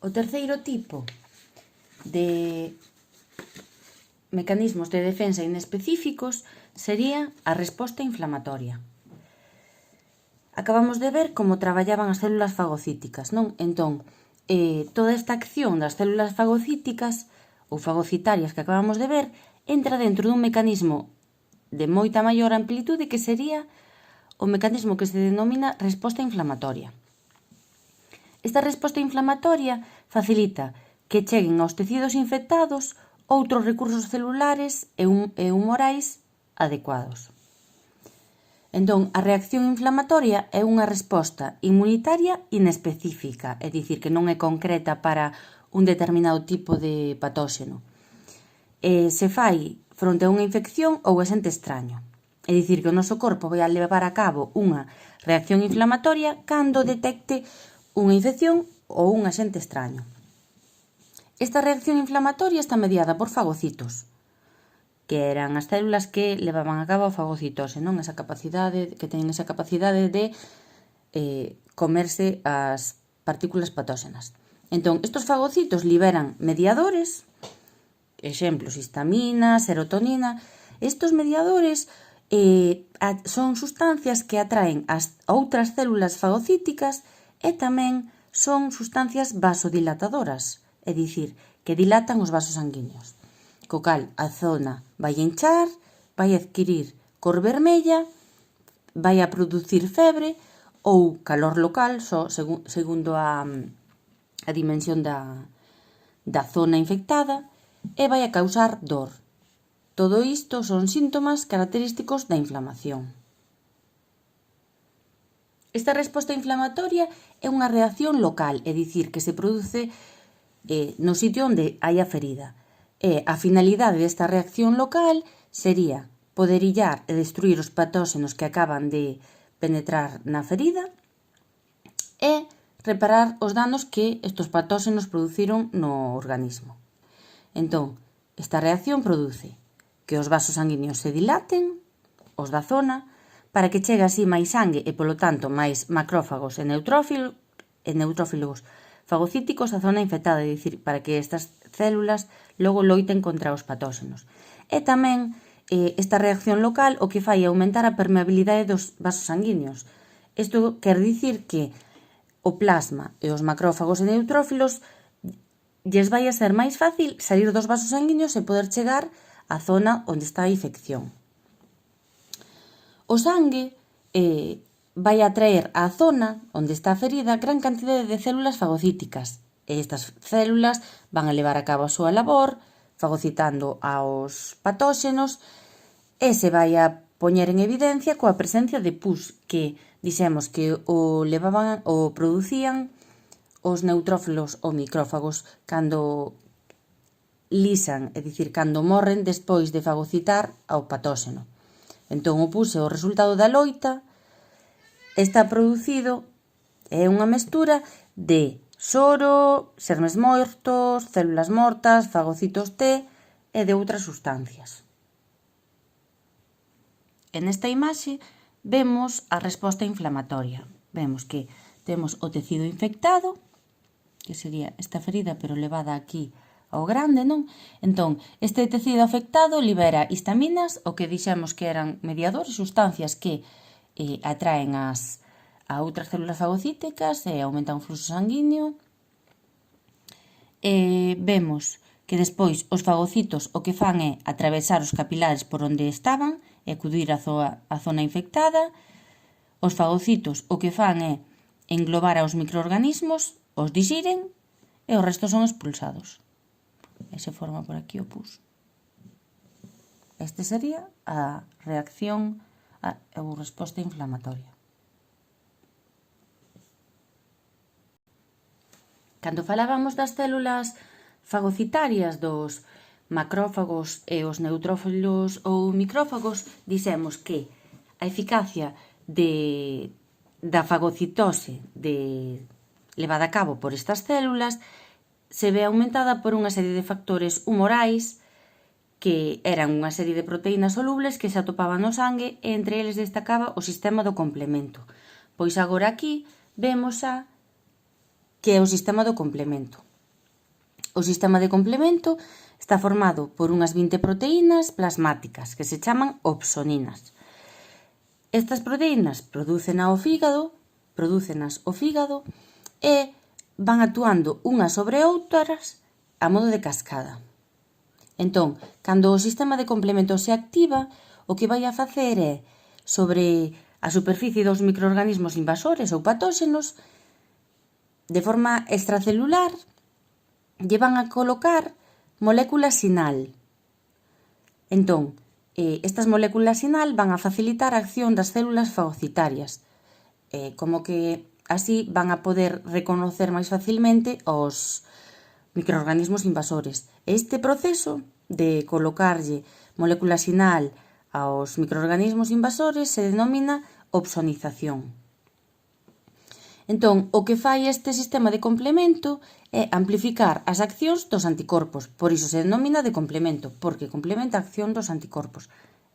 O terceiro tipo de mecanismos de defensa inespecíficos sería a resposta inflamatoria. Acabamos de ver como traballaban as células fagocíticas, non? Entón, toda esta acción das células fagocíticas ou fagocitarias que acabamos de ver entra dentro dun mecanismo de moita maior amplitude que sería o mecanismo que se denomina resposta inflamatoria. Esta resposta inflamatoria facilita que cheguen aos tecidos infectados outros recursos celulares e humorais adecuados. Entón, a reacción inflamatoria é unha resposta inmunitaria inespecífica, é dicir, que non é concreta para un determinado tipo de patóxeno. Se fai fronte a unha infección ou agente extraño. É dicir, que o noso corpo vai a levar a cabo unha reacción inflamatoria cando detecte unha infección ou un agente extraño. Esta reacción inflamatoria está mediada por fagocitos, que eran as células que levaban a cabo a fagocitose, non? Que teñen esa capacidade de comerse as partículas patóxenas. Entón, estos fagocitos liberan mediadores, exemplos, histamina, serotonina. Estos mediadores son sustancias que atraen as outras células fagocíticas e tamén son sustancias vasodilatadoras, é dicir, que dilatan os vasos sanguíneos. Co cal, a zona vai hinchar, vai adquirir cor vermella, vai a producir febre ou calor local, só segundo a dimensión da zona infectada, e vai a causar dor. Todo isto son síntomas característicos da inflamación. Esta resposta inflamatoria é unha reacción local, é dicir, que se produce no sitio onde hai a ferida. E a finalidade desta reacción local sería poder illar e destruir os patóxenos que acaban de penetrar na ferida e reparar os danos que estes patóxenos produciron no organismo. Entón, esta reacción produce que os vasos sanguíneos se dilaten, os da zona, para que chegue así máis sangue e, polo tanto, máis macrófagos e neutrófilos fagocíticos á zona infectada, é dicir, para que estas células logo loiten contra os patóxenos. E tamén esta reacción local o que fai é aumentar a permeabilidade dos vasos sanguíneos. Isto quer dicir que o plasma e os macrófagos e neutrófilos lles vai a ser máis fácil salir dos vasos sanguíneos e poder chegar á zona onde está a infección. O sangue vai atraer á zona onde está a ferida gran cantidade de células fagocíticas. E estas células van a levar a cabo a súa labor, fagocitando aos patóxenos, e se vai a poñer en evidencia coa presencia de pus, que dixemos que o producían os neutrófilos ou micrófagos cando lisan, é dicir, cando morren despois de fagocitar ao patóxeno. Entón, o pus é o resultado da loita, está producido, é unha mestura de soro, xermes mortos, células mortas, fagocitos T e de outras sustancias. En esta imaxe vemos a resposta inflamatoria. Vemos que temos o tecido infectado, que sería esta ferida pero levada aquí ao grande, non? Entón, este tecido afectado libera histaminas, o que dixemos que eran mediadores, sustancias que atraen a outras células fagocíticas e aumentan o fluxo sanguíneo. Vemos que despois os fagocitos o que fan é atravesar os capilares por onde estaban e acudir á zona infectada. Os fagocitos o que fan é englobar aos microorganismos, os dixiren e o resto son expulsados. E se forma por aquí o pus. Este sería a reacción ou resposta inflamatoria. Cando falábamos das células fagocitarias, dos macrófagos e os neutrófilos ou micrófagos, dixemos que a eficacia da fagocitose levada a cabo por estas células se ve aumentada por unha serie de factores humorais que eran unha serie de proteínas solubles que se atopaban no sangue e entre eles destacaba o sistema do complemento. Pois agora aquí vemos que é o sistema do complemento. O sistema de complemento está formado por unhas 20 proteínas plasmáticas que se chaman opsoninas. Estas proteínas prodúcenas o fígado e van actuando unhas sobre outras a modo de cascada. Entón, cando o sistema de complemento se activa, o que vai a facer é, sobre a superficie dos microorganismos invasores ou patóxenos, de forma extracelular, lle van a colocar moléculas sinal. Entón, estas moléculas sinal van a facilitar a acción das células fagocitarias, como que así van a poder reconocer máis facilmente os microorganismos invasores. Este proceso de colocarlle molécula sinal aos microorganismos invasores se denomina opsonización. Entón, o que fai este sistema de complemento é amplificar as accións dos anticorpos, por iso se denomina de complemento, porque complementa a acción dos anticorpos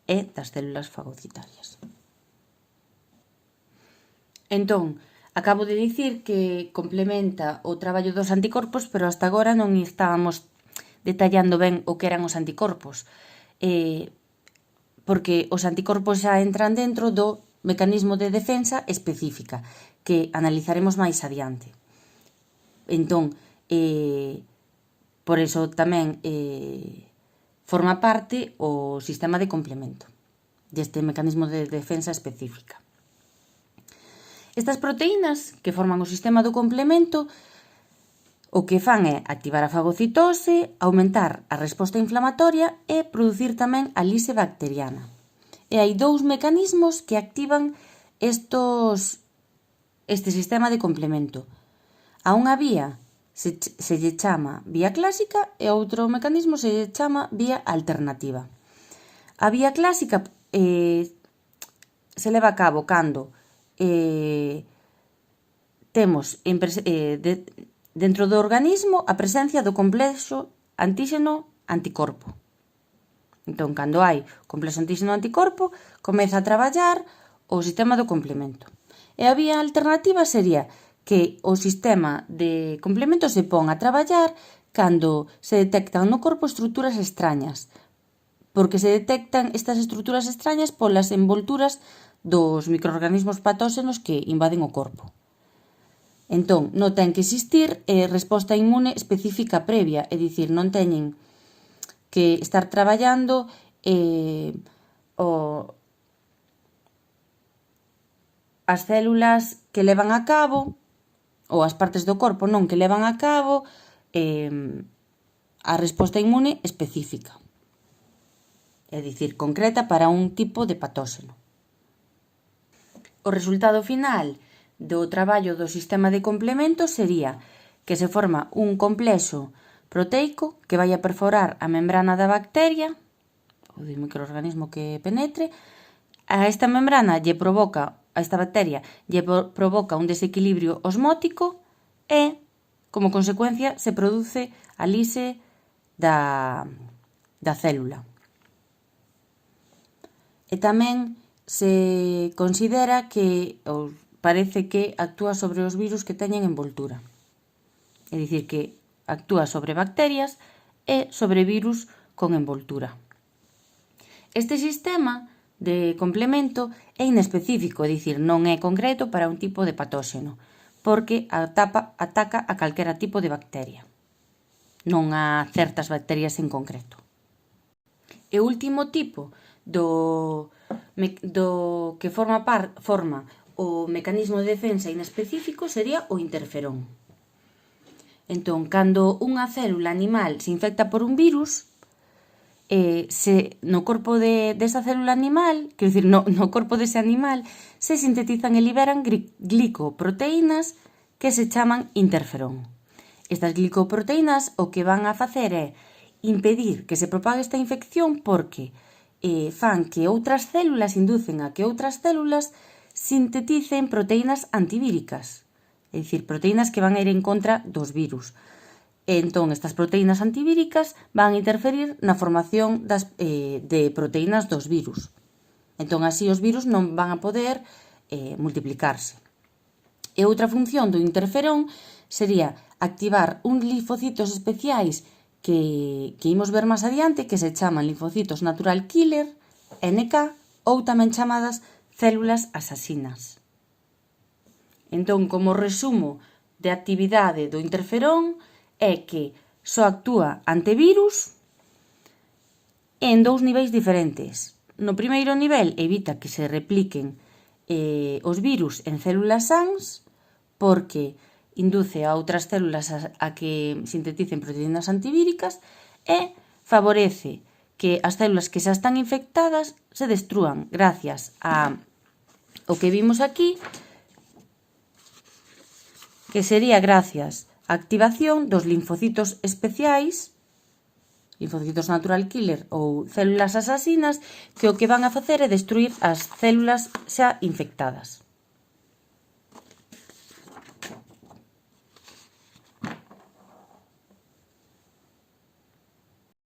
e das células fagocitarias. Entón, acabo de dicir que complementa o traballo dos anticorpos, pero hasta agora non estábamos detallando ben o que eran os anticorpos, porque os anticorpos xa entran dentro do mecanismo de defensa específica, que analizaremos máis adiante. Entón, por iso tamén forma parte o sistema de complemento deste mecanismo de defensa específica. Estas proteínas que forman o sistema do complemento o que fan é activar a fagocitose, aumentar a resposta inflamatoria e producir tamén a lise bacteriana. E hai dous mecanismos que activan este sistema de complemento. A unha vía se lle chama vía clásica e outro mecanismo se lle chama vía alternativa. A vía clásica se leva a cabo cando temos dentro do organismo a presencia do complexo antíxeno-anticorpo. Entón, cando hai complexo antíxeno-anticorpo, comeza a traballar o sistema do complemento. E a vía alternativa sería que o sistema de complemento se pon a traballar cando se detectan no corpo estruturas extrañas, porque se detectan estas estruturas extrañas polas envolturas dos microorganismos patóxenos que invaden o corpo. Entón, non ten que existir resposta inmune específica previa, é dicir, non teñen que estar traballando as células que levan a cabo, ou as partes do corpo non que levan a cabo a resposta inmune específica, é dicir, concreta para un tipo de patóxeno. O resultado final do traballo do sistema de complemento sería que se forma un complexo proteico que vai a perforar a membrana da bacteria ou do microorganismo que penetre. A esta membrana a esta bacteria lle provoca un desequilibrio osmótico e, como consecuencia, se produce a lise da célula. E tamén se considera que, ou parece que actúa sobre os virus que teñen envoltura. É dicir, que actúa sobre bacterias e sobre virus con envoltura. Este sistema de complemento é inespecífico, é dicir, non é concreto para un tipo de patóxeno, porque ataca a calquera tipo de bacteria, non a certas bacterias en concreto. E o último tipo do que forma o mecanismo de defensa inespecífico sería o interferón. Entón, cando unha célula animal se infecta por un virus, no corpo desa célula animal, quero dicir, no corpo dese animal, se sintetizan e liberan glicoproteínas que se chaman interferón. Estas glicoproteínas o que van a facer é impedir que se propague esta infección porque fan que outras células inducen a que outras células sinteticen proteínas antivíricas, é dicir, proteínas que van a ir en contra dos virus. Entón, estas proteínas antivíricas van a interferir na formación de proteínas dos virus. Entón, así os virus non van a poder multiplicarse. E outra función do interferón sería activar uns linfocitos especiais que imos ver máis adiante, que se chaman linfocitos natural killer, NK, ou tamén chamadas células asasinas. Entón, como resumo de actividade do interferón, é que só actúa ante virus en dous niveis diferentes. No primeiro nivel, evita que se repliquen os virus en células sans, porque induce a outras células a que sinteticen proteínas antivíricas e favorece que as células que xa están infectadas se destrúan gracias a o que vimos aquí, que sería gracias á activación dos linfocitos especiais, linfocitos natural killer ou células asasinas, que o que van a facer é destruir as células xa infectadas.